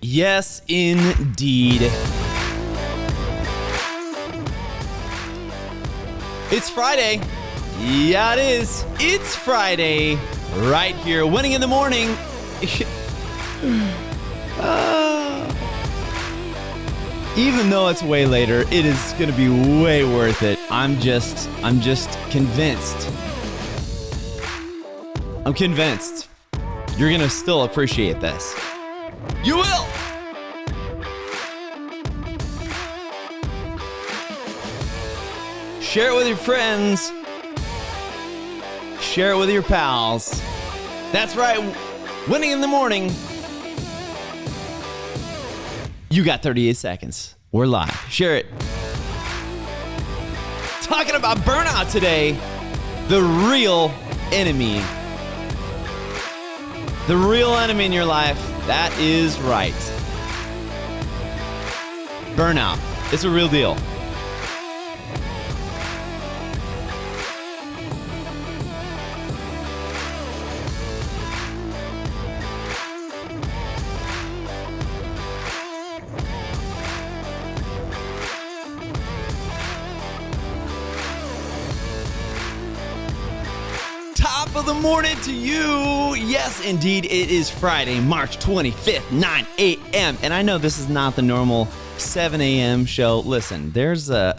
Yes, indeed. It's Friday. Yeah, it is. It's Friday right here. Winning in the morning. Even though it's way later, it is going to be way worth it. I'm just convinced. I'm convinced you're going to still appreciate this. You will. Share it with your friends. Share it with your pals. That's right. Winning in the morning. You got 38 seconds. We're live. Share it. Talking about burnout today. The real enemy. The real enemy in your life. That is right. Burnout. It's a real deal. Top of the morning to you. Yes, indeed. It is Friday, March 25th, 9 a.m. And I know this is not the normal 7 a.m. show. Listen, there's a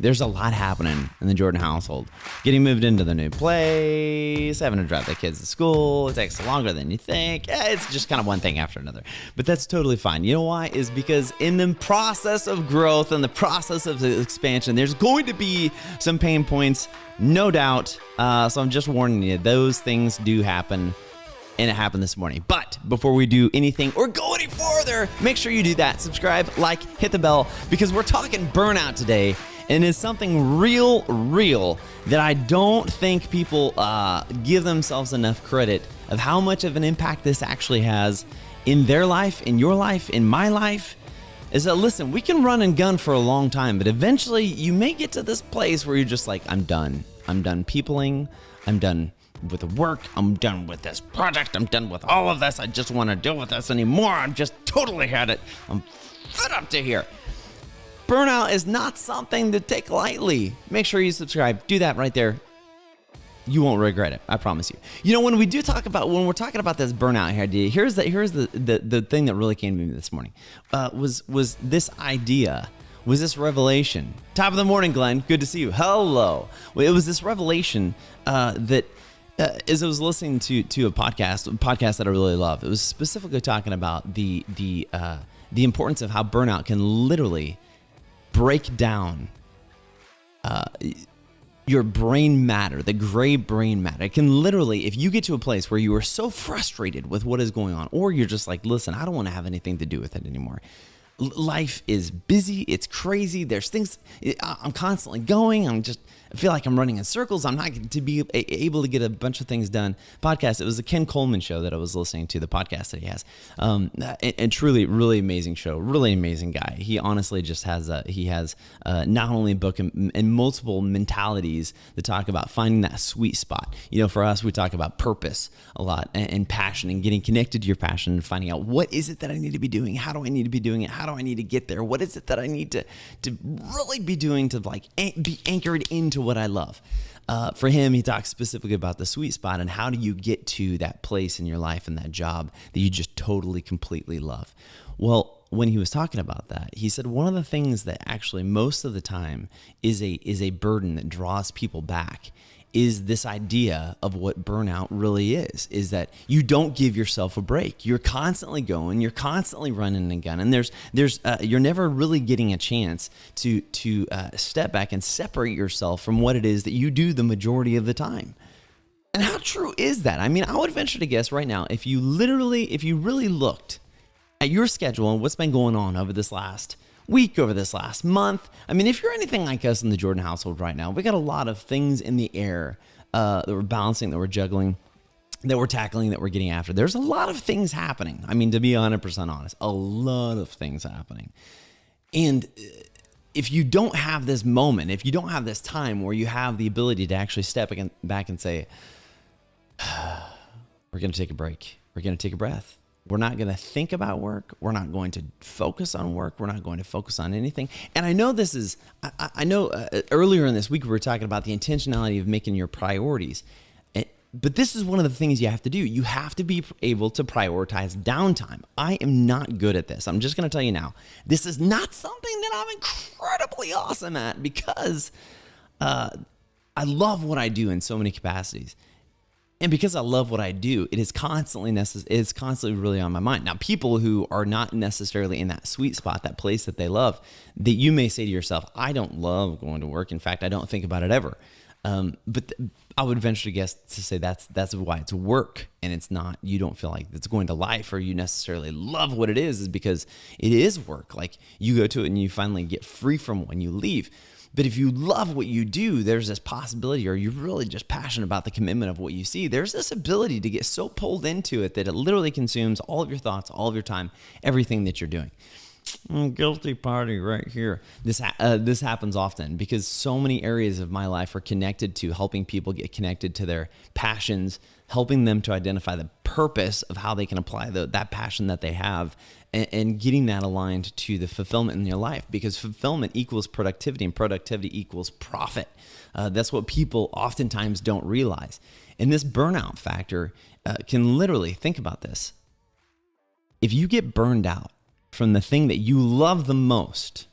lot happening in the Jordan household. Getting moved into the new place, having to drive the kids to school. It takes longer than you think. It's just kind of one thing after another. But that's totally fine. You know why? Is because in the process of growth and the process of the expansion, there's going to be some pain points, no doubt. So I'm just warning you, those things do happen. And it happened this morning. But before we do anything or go any further, make sure you do that. Subscribe, like, hit the bell, because we're talking burnout today. And it's something real that I don't think people give themselves enough credit of how much of an impact this actually has in their life, in your life, in my life. Is that, listen, we can run and gun for a long time, but eventually you may get to this place where you're just like, I'm done. I'm done peopling. I'm done with the work. I'm done with this project. I'm done with all of this. I just want to deal with this anymore. I'm just totally had it. I'm fed up to here. Burnout is not something to take lightly. Make sure you subscribe. Do that right there. You won't regret it. I promise you. You know, when we're talking about this burnout idea, here's the thing that really came to me this morning. Was this idea. Was this revelation? Top of the morning, Glenn. Good to see you. Hello. Well, it was this revelation that as I was listening to a podcast that I really love. It was specifically talking about the importance of how burnout can literally break down your brain matter, the gray brain matter. It can literally, if you get to a place where you are so frustrated with what is going on, or you're just like, listen, I don't want to have anything to do with it anymore. Life is busy. It's crazy. There's things. I'm constantly going. I feel like I'm running in circles. I'm not to be able to get a bunch of things done. Podcast. It was the Ken Coleman show that I was listening to, the podcast that he has. And truly, really amazing show. Really amazing guy. He honestly just has not only a book and multiple mentalities that talk about finding that sweet spot. You know, for us, we talk about purpose a lot and passion and getting connected to your passion and finding out what is it that I need to be doing? How do I need to be doing it? How do I need to get there? What is it that I need to really be doing to be anchored into what I love? For him, he talks specifically about the sweet spot and how do you get to that place in your life and that job that you just totally, completely love. Well, when he was talking about that, he said one of the things that actually most of the time is a burden that draws people back is this idea of what burnout really is that you don't give yourself a break. You're constantly going, you're constantly running and gunning. You're never really getting a chance to step back and separate yourself from what it is that you do the majority of the time. And how true is that? I mean, I would venture to guess right now, if you really looked at your schedule and what's been going on over this last week, over this last month. I mean, if you're anything like us in the Jordan household right now, we got a lot of things in the air that we're balancing, that we're juggling, that we're tackling, that we're getting after. There's a lot of things happening. I mean, to be 100% honest, a lot of things happening. And if you don't have this moment, if you don't have this time where you have the ability to actually step back and say, we're going to take a break. We're going to take a breath. We're not going to think about work. We're not going to focus on work. We're not going to focus on anything. And I know this is, I know earlier in this week, we were talking about the intentionality of making your priorities. But this is one of the things you have to do. You have to be able to prioritize downtime. I am not good at this. I'm just going to tell you now. This is not something that I'm incredibly awesome at because I love what I do in so many capacities. And because I love what I do, it is constantly it's constantly really on my mind. Now, people who are not necessarily in that sweet spot, that place that they love, that you may say to yourself, I don't love going to work. In fact, I don't think about it ever. But I would venture to guess to say that's why it's work, and it's not, you don't feel like it's going to life or you necessarily love what it is because it is work. Like you go to it and you finally get free from it when you leave. But if you love what you do, there's this possibility, or you're really just passionate about the commitment of what you see, there's this ability to get so pulled into it that it literally consumes all of your thoughts, all of your time, everything that you're doing. Guilty party right here. This happens often because so many areas of my life are connected to helping people get connected to their passions, helping them to identify the purpose of how they can apply that passion that they have, and getting that aligned to the fulfillment in your life, because fulfillment equals productivity and productivity equals profit. That's what people oftentimes don't realize. And this burnout factor can literally, think about this. If you get burned out from the thing that you love the most,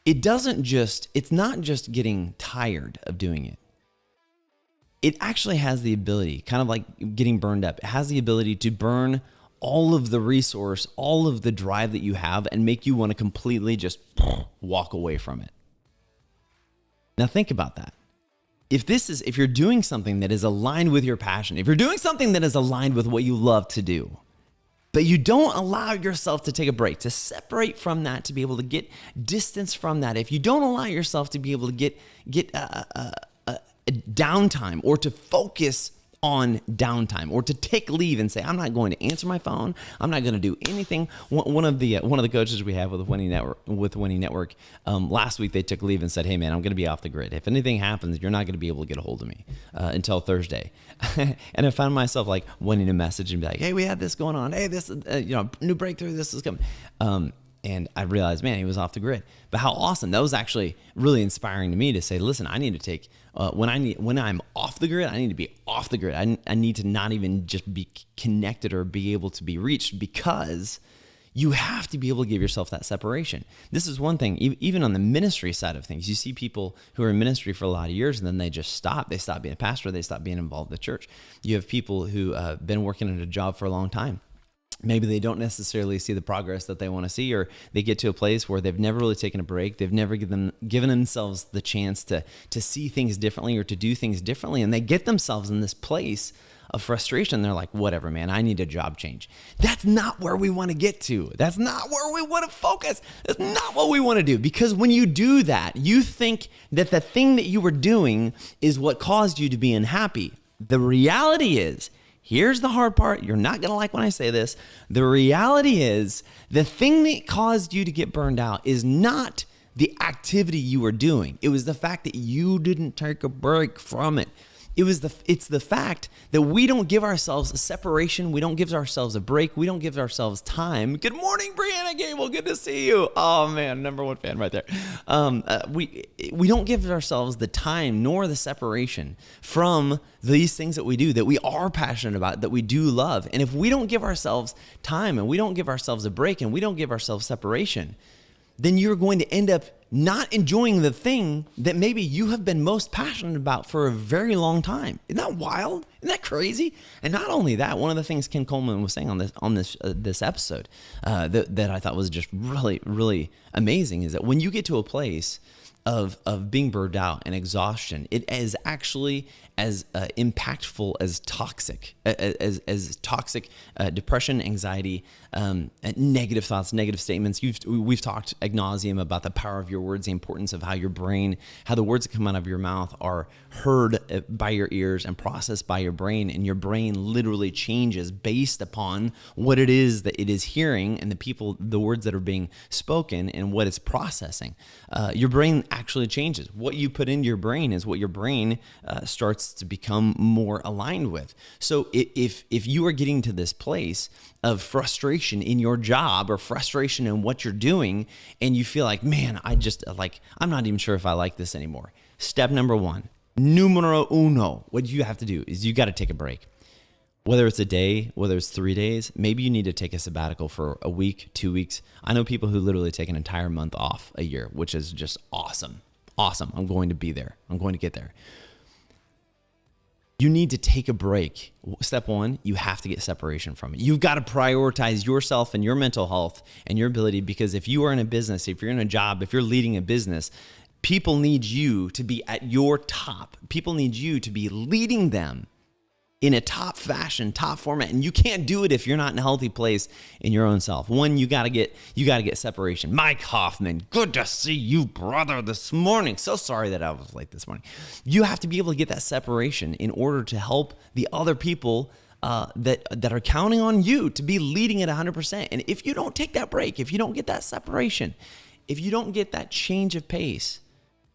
it's not just getting tired of doing it. It actually has the ability, kind of like getting burned up, it has the ability to burn all of the resource, all of the drive that you have, and make you want to completely just walk away from it. Now think about that. If you're doing something that is aligned with your passion, if you're doing something that is aligned with what you love to do, but you don't allow yourself to take a break, to separate from that, to be able to get distance from that, if you don't allow yourself to be able to get downtime, or to focus on downtime, or to take leave and say, I'm not going to answer my phone, I'm not going to do anything. One of the coaches we have with Winning Network, last week they took leave and said, hey man, I'm going to be off the grid. If anything happens, you're not going to be able to get a hold of me until Thursday. And I found myself like wanting to message and be like, hey, we had this going on. Hey, this new breakthrough, this is coming. And I realized, man, he was off the grid. But how awesome. That was actually really inspiring to me to say, listen, I need to take, when I'm off the grid, I need to be off the grid. I need to not even just be connected or be able to be reached, because you have to be able to give yourself that separation. This is one thing, even on the ministry side of things. You see people who are in ministry for a lot of years and then they just stop. They stop being a pastor. They stop being involved in the church. You have people who have been working at a job for a long time. Maybe they don't necessarily see the progress that they want to see, or they get to a place where they've never really taken a break. They've never given themselves the chance to see things differently or to do things differently. And they get themselves in this place of frustration. They're like, whatever, man, I need a job change. That's not where we want to get to. That's not where we want to focus. That's not what we want to do. Because when you do that, you think that the thing that you were doing is what caused you to be unhappy. The reality is, here's the hard part. You're not going to like when I say this. The reality is, the thing that caused you to get burned out is not the activity you were doing. It was the fact that you didn't take a break from it. It's the fact that we don't give ourselves a separation. We don't give ourselves a break. We don't give ourselves time. Good morning, Brianna Gable. Good to see you. Oh man, #1 fan right there. We don't give ourselves the time nor the separation from these things that we do, that we are passionate about, that we do love. And if we don't give ourselves time, and we don't give ourselves a break, and we don't give ourselves separation, then you're going to end up not enjoying the thing that maybe you have been most passionate about for a very long time. Isn't that wild? Isn't that crazy? And not only that, one of the things Ken Coleman was saying on this episode that I thought was just really, really amazing is that when you get to a place of being burned out and exhaustion, it is actually as impactful as toxic depression, anxiety, negative thoughts, negative statements. We've talked ad nauseum about the power of your words, the importance of how the words that come out of your mouth are heard by your ears and processed by your brain, and your brain literally changes based upon what it is that it is hearing and the words that are being spoken and what it's processing. Your brain actually changes. What you put into your brain is what your brain starts to become more aligned with. So if you are getting to this place of frustration in your job or frustration in what you're doing, and you feel like, man, I'm not even sure if I like this anymore. Step number one, numero uno, what you have to do is you got to take a break. Whether it's a day, whether it's 3 days, maybe you need to take a sabbatical for a week, 2 weeks. I know people who literally take an entire month off a year, which is just awesome. Awesome. I'm going to be there. I'm going to get there. You need to take a break. Step one, you have to get separation from it. You've got to prioritize yourself and your mental health and your ability, because if you are in a business, if you're in a job, if you're leading a business, people need you to be at your top. People need you to be leading them in a top fashion, top format. And you can't do it if you're not in a healthy place in your own self. One, you gotta get separation. Mike Hoffman, good to see you, brother, this morning. So sorry that I was late this morning. You have to be able to get that separation in order to help the other people that are counting on you to be leading at 100%. And if you don't take that break, if you don't get that separation, if you don't get that change of pace,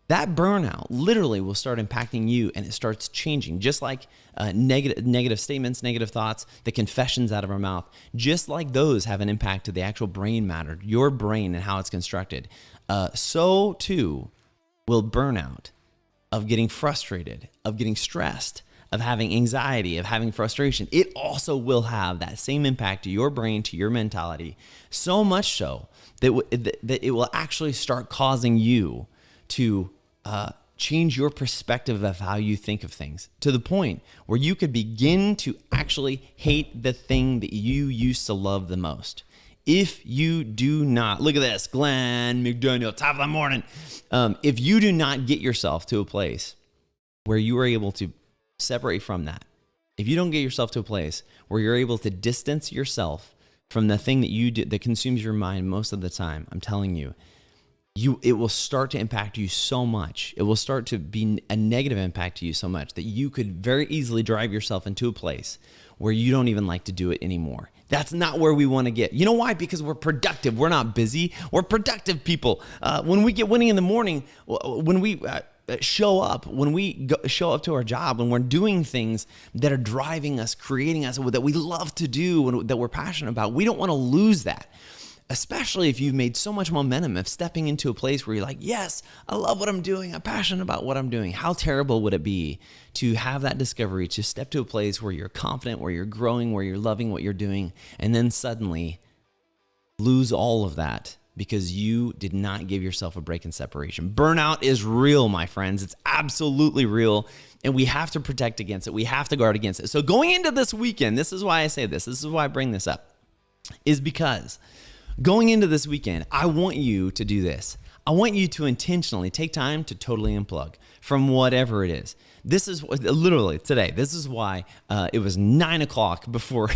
that burnout literally will start impacting you, and it starts changing. Just like negative statements, negative thoughts, the confessions out of our mouth, just like those have an impact to the actual brain matter, your brain and how it's constructed. So too will burnout, of getting frustrated, of getting stressed, of having anxiety, of having frustration. It also will have that same impact to your brain, to your mentality, so much so that it will actually start causing you to change your perspective of how you think of things, to the point where you could begin to actually hate the thing that you used to love the most. If you do not, look at this, Glenn McDaniel, top of the morning. If you do not get yourself to a place where you are able to separate from that, if you don't get yourself to a place where you're able to distance yourself from the thing that you do that consumes your mind most of the time, I'm telling you, it will start to impact you so much. It will start to be a negative impact to you so much that you could very easily drive yourself into a place where you don't even like to do it anymore. That's not where we want to get. You know why? Because we're productive. We're not busy. We're productive people. When we get winning in the morning, when we show up, show up to our job, when we're doing things that are driving us, creating us, that we love to do, that we're passionate about, we don't want to lose that. Especially if you've made so much momentum of stepping into a place where you're like, yes, I love what I'm doing. I'm passionate about what I'm doing. How terrible would it be to have that discovery, to step to a place where you're confident, where you're growing, where you're loving what you're doing, and then suddenly lose all of that because you did not give yourself a break in separation. Burnout is real, my friends. It's absolutely real, and we have to protect against it. We have to guard against it. So going into this weekend, this is why I say this is why I bring this up, is because going into this weekend, I want you to do this. I want you to intentionally take time to totally unplug from whatever it is. This is literally today. This is why it was 9 o'clock before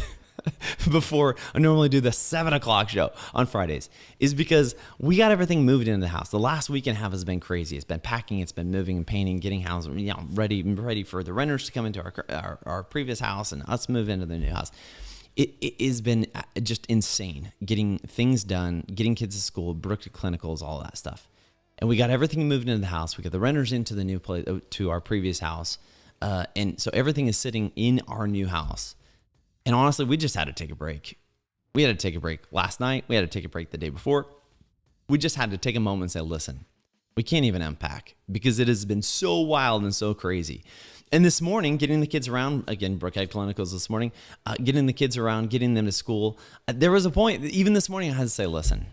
I normally do the 7 o'clock show on Fridays, is because we got everything moved into the house. The last week and a half has been crazy. It's been packing, it's been moving and painting, getting house, ready for the renters to come into our previous house and us move into the new house. It has been just insane getting things done, getting kids to school, Brooke to clinicals, all that stuff. And we got everything moved into the house. We got the renters into the new place, to our previous house. And so everything is sitting in our new house. And honestly, we just had to take a break. We had to take a break last night. We had to take a break the day before. We just had to take a moment and say, listen, we can't even unpack because it has been so wild and so crazy. And this morning, getting the kids around, again, Brooke had clinicals this morning, getting the kids around, getting them to school. There was a point, even this morning, I had to say, listen,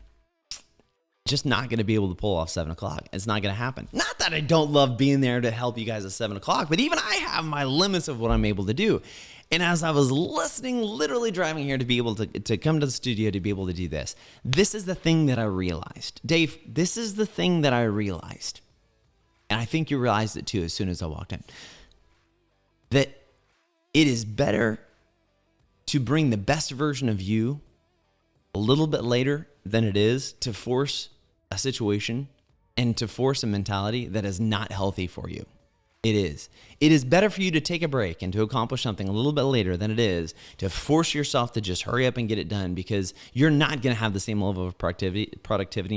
just not going to be able to pull off 7 o'clock. It's not going to happen. Not that I don't love being there to help you guys at 7 o'clock, but even I have my limits of what I'm able to do. And as I was listening, literally driving here to be able to come to the studio to be able to do this, this is the thing that I realized. Dave, this is the thing that I realized. And I think you realized it too as soon as I walked in. That it is better to bring the best version of you a little bit later than it is to force a situation and to force a mentality that is not healthy for you. It is. It is better for you to take a break and to accomplish something a little bit later than it is to force yourself to just hurry up and get it done, because you're not going to have the same level of productivity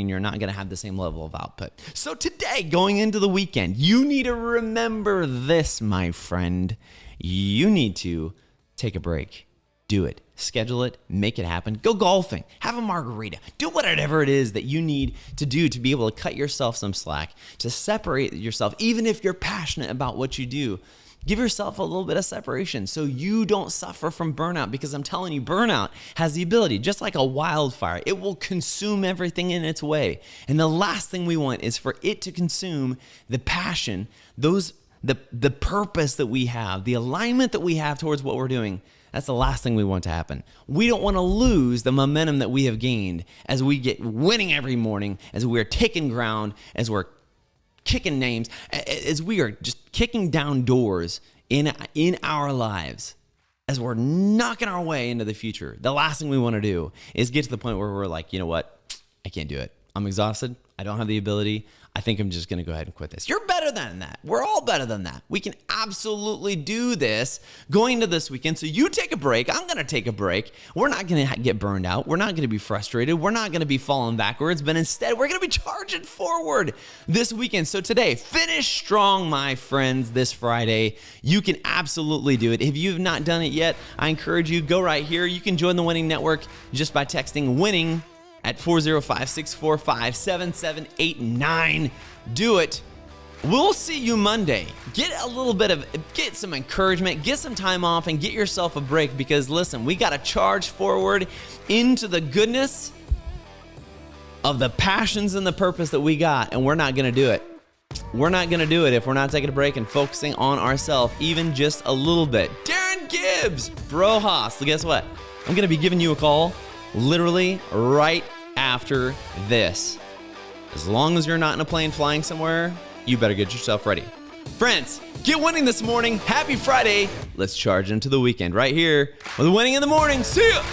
and you're not going to have the same level of output. So today, going into the weekend, you need to remember this, my friend. You need to take a break. do it. Schedule it, make it happen. Go golfing, have a margarita, do whatever it is that you need to do to be able to cut yourself some slack, to separate yourself. Even if you're passionate about what you do, give yourself a little bit of separation so you don't suffer from burnout, because I'm telling you, burnout has the ability, just like a wildfire, it will consume everything in its way. And the last thing we want is for it to consume the passion, the purpose that we have, the alignment that we have towards what we're doing. That's the last thing we want to happen. We don't want to lose the momentum that we have gained as we get winning every morning, as we're taking ground, as we're kicking names, as we are just kicking down doors in our lives, as we're knocking our way into the future. The last thing we want to do is get to the point where we're like, you know what? I can't do it. I'm exhausted. I don't have the ability. I think I'm just going to go ahead and quit this. You're better than that. We're all better than that. We can absolutely do this going into this weekend. So you take a break. I'm going to take a break. We're not going to get burned out. We're not going to be frustrated. We're not going to be falling backwards, but instead we're going to be charging forward this weekend. So today, finish strong, my friends, this Friday. You can absolutely do it. If you've not done it yet, I encourage you, go right here. You can join the Winning Network just by texting WINNING at 405-645-7789. Do it. We'll see you Monday. Get some encouragement, get some time off, and get yourself a break, because listen, we got to charge forward into the goodness of the passions and the purpose that we got, and we're not going to do it. We're not going to do it if we're not taking a break and focusing on ourselves, even just a little bit. Darren Gibbs, Bro Haas. Guess what? I'm going to be giving you a call literally right after this. As long as you're not in a plane flying somewhere, you better get yourself ready. Friends, get winning this morning. Happy Friday. Let's charge into the weekend right here with Winning in the Morning. See ya.